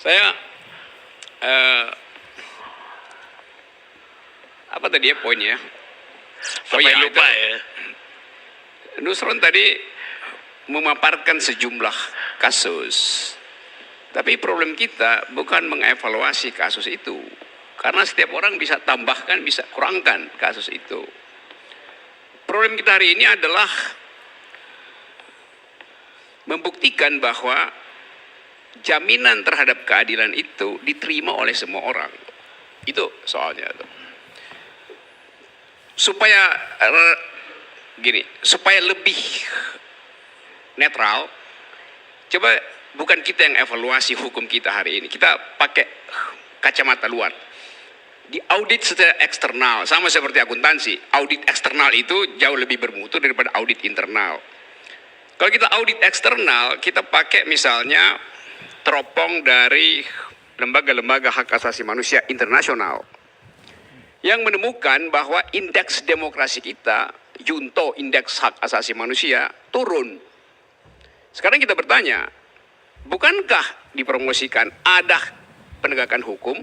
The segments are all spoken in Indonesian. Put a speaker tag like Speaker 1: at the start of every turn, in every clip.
Speaker 1: Saya apa tadi ya poinnya?
Speaker 2: Sampai lupa ya.
Speaker 1: Nusron tadi memaparkan sejumlah kasus. Tapi problem kita bukan mengevaluasi kasus itu. Karena setiap orang bisa tambahkan, bisa kurangkan kasus itu. Problem kita hari ini adalah membuktikan bahwa jaminan terhadap keadilan itu diterima oleh semua orang. Itu soalnya. Supaya lebih netral, coba bukan kita yang evaluasi hukum kita hari ini. Kita pakai kacamata luar. Di audit secara eksternal, sama seperti akuntansi. Audit eksternal itu jauh lebih bermutu daripada audit internal. Kalau kita audit eksternal, kita pakai misalnya teropong dari lembaga-lembaga hak asasi manusia internasional yang menemukan bahwa indeks demokrasi kita, junto indeks hak asasi manusia, turun. Sekarang kita bertanya, bukankah dipromosikan ada penegakan hukum?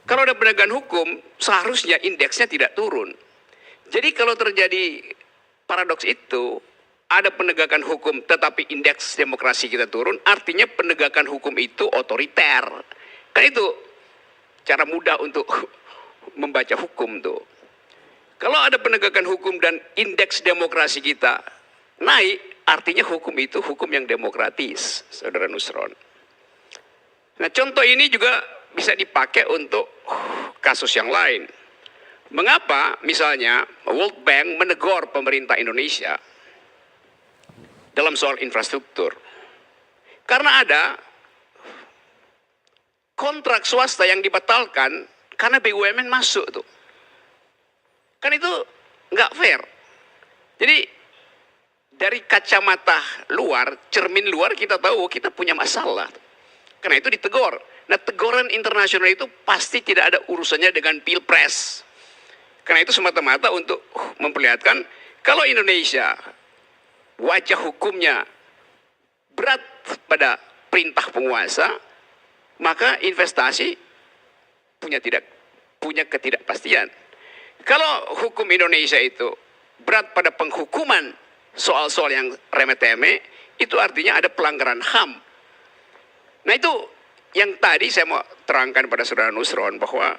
Speaker 1: Kalau ada penegakan hukum, seharusnya indeksnya tidak turun. Jadi kalau terjadi paradoks itu, ada penegakan hukum tetapi indeks demokrasi kita turun, artinya penegakan hukum itu otoriter. Kan itu cara mudah untuk membaca hukum tuh. Kalau ada penegakan hukum dan indeks demokrasi kita naik, artinya hukum itu hukum yang demokratis, Saudara Nusron. Nah, contoh ini juga bisa dipakai untuk kasus yang lain. Mengapa misalnya World Bank menegur pemerintah Indonesia dalam soal infrastruktur? Karena ada kontrak swasta yang dibatalkan karena BUMN masuk tuh. Kan itu nggak fair. Jadi dari kacamata luar, cermin luar kita tahu kita punya masalah. Karena itu ditegur. Nah, teguran internasional itu pasti tidak ada urusannya dengan pilpres. Karena itu semata-mata untuk memperlihatkan kalau Indonesia wajah hukumnya berat pada perintah penguasa, maka investasi punya ketidakpastian. Kalau hukum Indonesia itu berat pada penghukuman soal-soal yang remeh-temeh, itu artinya ada pelanggaran HAM. Nah, itu yang tadi saya mau terangkan pada Saudara Nusron, bahwa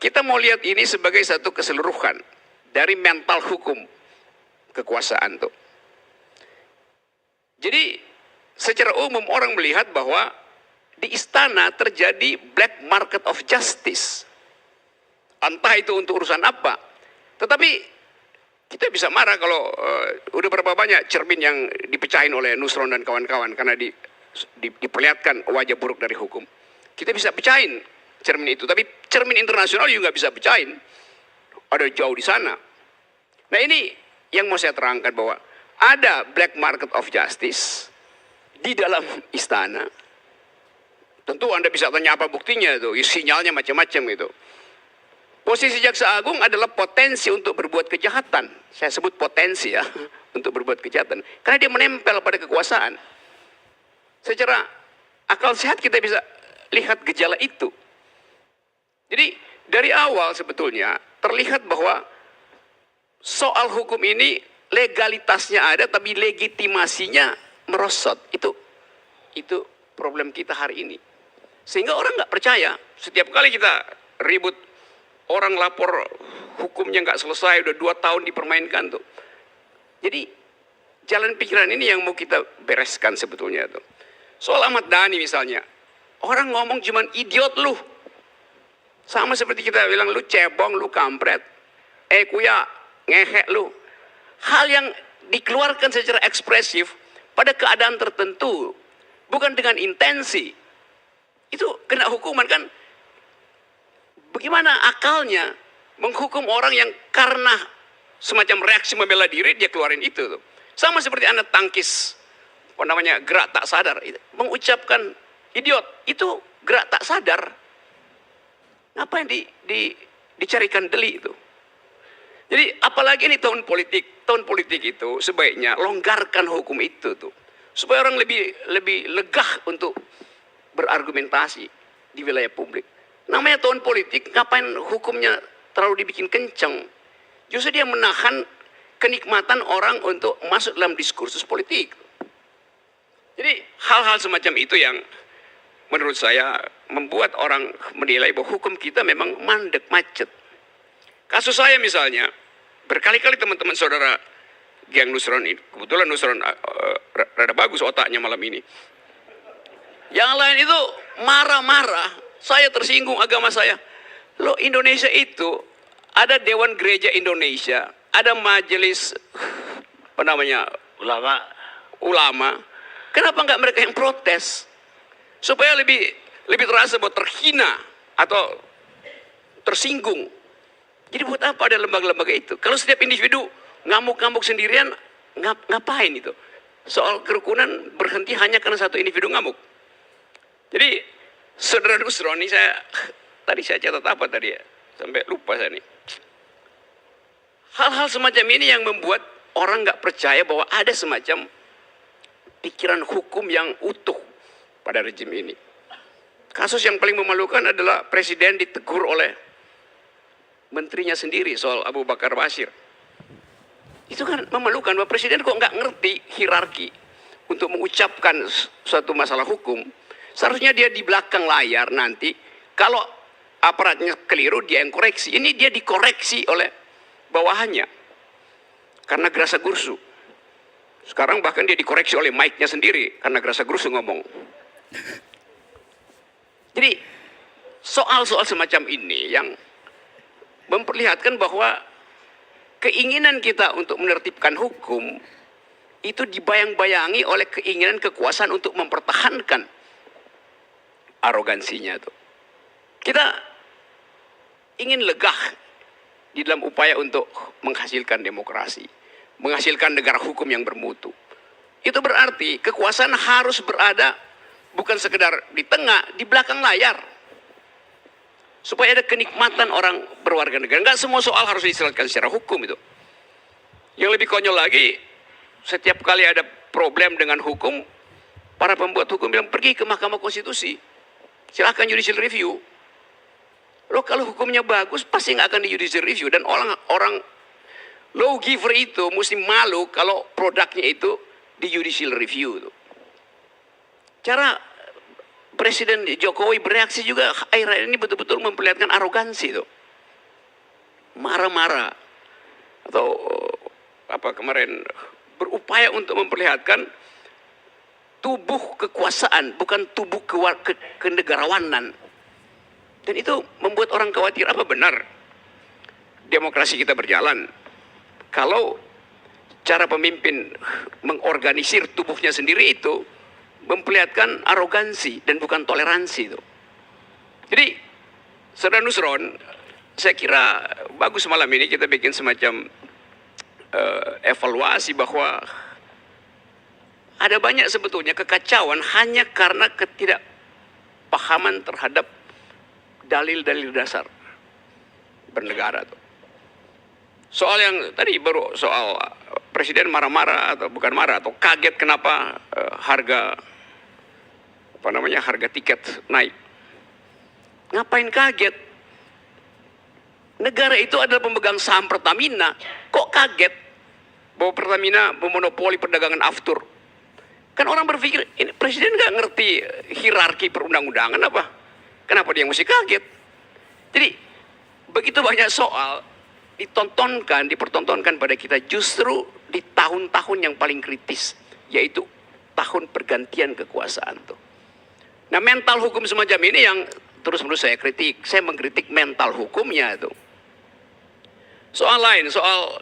Speaker 1: kita mau lihat ini sebagai satu keseluruhan dari mental hukum kekuasaan tuh. Jadi secara umum orang melihat bahwa di istana terjadi black market of justice. Entah itu untuk urusan apa. Tetapi kita bisa marah kalau udah berapa banyak cermin yang dipecahin oleh Nusron dan kawan-kawan karena diperlihatkan wajah buruk dari hukum. Kita bisa pecahin cermin itu, tapi cermin internasional juga nggak bisa pecahin. Ada jauh di sana. Nah, ini yang mau saya terangkan, bahwa ada black market of justice di dalam istana. Tentu Anda bisa tanya apa buktinya itu, sinyalnya macam-macam itu. Posisi Jaksa Agung adalah potensi untuk berbuat kejahatan. Saya sebut potensi ya, untuk berbuat kejahatan. Karena dia menempel pada kekuasaan. Secara akal sehat kita bisa lihat gejala itu. Jadi dari awal sebetulnya terlihat bahwa soal hukum ini legalitasnya ada tapi legitimasinya merosot. Itu problem kita hari ini. Sehingga orang nggak percaya. Setiap kali kita ribut, orang lapor hukumnya nggak selesai, udah 2 tahun dipermainkan tuh. Jadi jalan pikiran ini yang mau kita bereskan sebetulnya tuh. Soal Ahmad Dhani misalnya, orang ngomong cuman idiot lu. Sama seperti kita bilang lu cebong, lu kampret. Kuya, ngehek lu. Hal yang dikeluarkan secara ekspresif pada keadaan tertentu, bukan dengan intensi. Itu kena hukuman kan? Bagaimana akalnya menghukum orang yang karena semacam reaksi membela diri dia keluarin itu tuh. Sama seperti anak tangkis, gerak tak sadar, mengucapkan idiot, itu gerak tak sadar. Apa yang dicarikan delik itu? Jadi apalagi ini tahun politik itu sebaiknya longgarkan hukum itu tuh, supaya orang lebih legah untuk berargumentasi di wilayah publik. Namanya tahun politik, ngapain hukumnya terlalu dibikin kencang? Justru dia menahan kenikmatan orang untuk masuk dalam diskursus politik. Jadi hal-hal semacam itu yang menurut saya membuat orang menilai bahwa hukum kita memang mandek, macet. Kasus saya misalnya, berkali-kali teman-teman saudara Geng Nusron ini, kebetulan Nusron rada bagus otaknya malam ini. Yang lain itu marah-marah, saya tersinggung agama saya. Loh, Indonesia itu ada Dewan Gereja Indonesia, ada majelis ulama. Kenapa nggak mereka yang protes? Supaya lebih terasa bahwa terhina atau tersinggung. Jadi buat apa ada lembaga-lembaga itu? Kalau setiap individu ngamuk-ngamuk sendirian, ngapain itu? Soal kerukunan berhenti hanya karena satu individu ngamuk. Jadi saudara Nusron ini tadi saya catat apa tadi ya? Sampai lupa saya nih. Hal-hal semacam ini yang membuat orang nggak percaya bahwa ada semacam pikiran hukum yang utuh pada rejim ini. Kasus yang paling memalukan adalah presiden ditegur oleh menterinya sendiri soal Abu Bakar Basir. Itu kan memalukan, bahwa presiden kok nggak ngerti hierarki untuk mengucapkan suatu masalah hukum. Seharusnya dia di belakang layar nanti, kalau aparatnya keliru dia yang koreksi. Ini dia dikoreksi oleh bawahannya karena gerasa gursu. Sekarang bahkan dia dikoreksi oleh mic-nya sendiri karena gerasa gursu ngomong. Jadi soal-soal semacam ini yang memperlihatkan bahwa keinginan kita untuk menertibkan hukum itu dibayang-bayangi oleh keinginan kekuasaan untuk mempertahankan arogansinya itu. Kita ingin legah di dalam upaya untuk menghasilkan demokrasi, menghasilkan negara hukum yang bermutu. Itu berarti kekuasaan harus berada bukan sekedar di tengah, di belakang layar. Supaya ada kenikmatan orang berwarga negara. Enggak semua soal harus diselesaikan secara hukum itu. Yang lebih konyol lagi, setiap kali ada problem dengan hukum, para pembuat hukum bilang pergi ke Mahkamah Konstitusi. Silahkan judicial review. Loh, kalau hukumnya bagus pasti nggak akan di judicial review. Dan orang lawgiver itu mesti malu kalau produknya itu di judicial review. Cara Presiden Jokowi bereaksi juga akhir-akhir ini betul-betul memperlihatkan arogansi itu. Marah-marah. Atau apa kemarin berupaya untuk memperlihatkan tubuh kekuasaan, bukan tubuh kenegarawanan. Dan itu membuat orang khawatir, apa benar demokrasi kita berjalan kalau cara pemimpin mengorganisir tubuhnya sendiri itu memperlihatkan arogansi dan bukan toleransi itu. Jadi, saudara Nusron, saya kira bagus malam ini kita bikin semacam evaluasi bahwa ada banyak sebetulnya kekacauan hanya karena ketidakpahaman terhadap dalil-dalil dasar bernegara tuh. Soal yang tadi baru soal presiden marah-marah atau bukan marah atau kaget kenapa harga tiket naik. Ngapain kaget? Negara itu adalah pemegang saham Pertamina. Kok kaget bahwa Pertamina memonopoli perdagangan aftur? Kan orang berpikir ini presiden nggak ngerti hierarki perundang-undangan apa? Kenapa dia mesti kaget? Jadi begitu banyak soal dipertontonkan pada kita justru di tahun-tahun yang paling kritis, yaitu tahun pergantian kekuasaan tuh. Nah, mental hukum semacam ini yang terus-menerus saya kritik. Saya mengkritik mental hukumnya itu. Soal lain, soal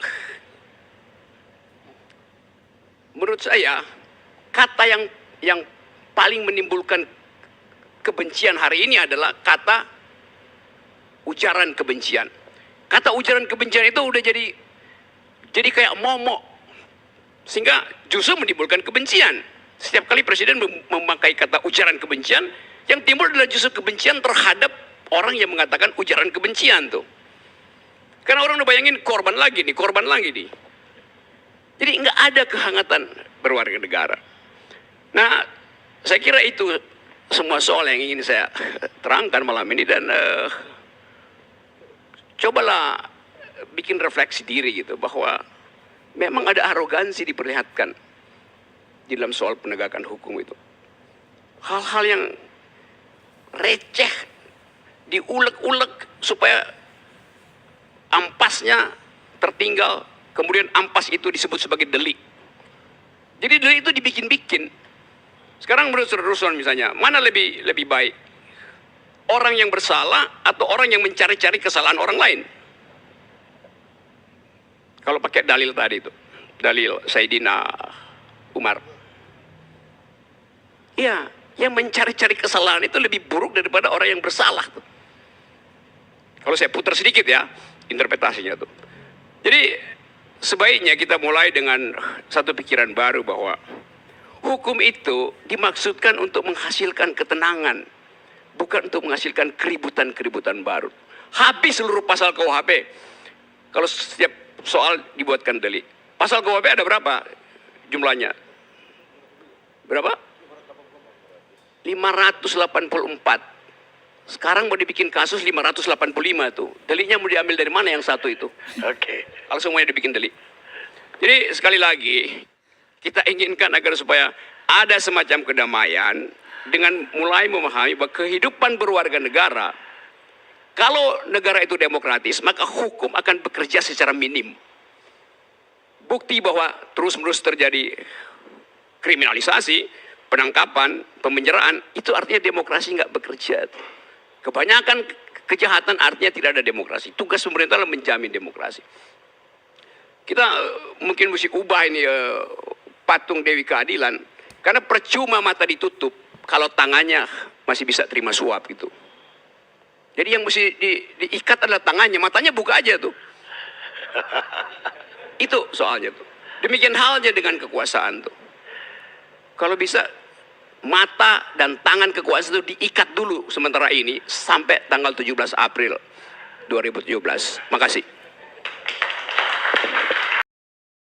Speaker 1: menurut saya kata yang paling menimbulkan kebencian hari ini adalah kata ujaran kebencian. Kata ujaran kebencian itu udah jadi kayak momok, sehingga justru menimbulkan kebencian. Setiap kali presiden memakai kata ujaran kebencian, yang timbul adalah justru kebencian terhadap orang yang mengatakan ujaran kebencian tuh. Karena orang udah bayangin korban lagi nih. Jadi nggak ada kehangatan berwarga negara. Nah, saya kira itu semua soal yang ingin saya terangkan malam ini, dan cobalah bikin refleksi diri gitu, bahwa memang ada arogansi diperlihatkan di dalam soal penegakan hukum itu. Hal-hal yang receh diulek-ulek supaya ampasnya tertinggal, kemudian ampas itu disebut sebagai delik. Jadi delik itu dibikin-bikin. Sekarang menurut Saudara misalnya, mana lebih baik? Orang yang bersalah atau orang yang mencari-cari kesalahan orang lain? Kalau pakai dalil tadi itu, dalil Sayyidina Umar. Ya, yang mencari-cari kesalahan itu lebih buruk daripada orang yang bersalah tuh. Kalau saya putar sedikit ya, interpretasinya tuh. Jadi sebaiknya kita mulai dengan satu pikiran baru, bahwa hukum itu dimaksudkan untuk menghasilkan ketenangan, bukan untuk menghasilkan keributan-keributan baru. Habis seluruh pasal KUHP kalau setiap soal dibuatkan delik. Pasal KUHP ada berapa jumlahnya? Berapa? 584. Sekarang mau dibikin kasus 585 tuh. Deliknya mau diambil dari mana yang satu itu?
Speaker 2: Oke.
Speaker 1: Kalau semuanya dibikin delik. Jadi sekali lagi, kita inginkan agar supaya ada semacam kedamaian dengan mulai memahami bahwa kehidupan berwarga negara, kalau negara itu demokratis, maka hukum akan bekerja secara minim. Bukti bahwa terus-menerus terjadi kriminalisasi, penangkapan, pemenjaraan, itu artinya demokrasi nggak bekerja. Kebanyakan kejahatan artinya tidak ada demokrasi. Tugas pemerintah adalah menjamin demokrasi. Kita mungkin mesti ubah ini patung Dewi Keadilan, karena percuma mata ditutup kalau tangannya masih bisa terima suap gitu. Jadi yang mesti diikat adalah tangannya, matanya buka aja tuh. Itu soalnya tuh. Demikian halnya dengan kekuasaan tuh. Kalau bisa mata dan tangan kekuasaan itu diikat dulu sementara ini sampai tanggal 17 April 2017. Makasih.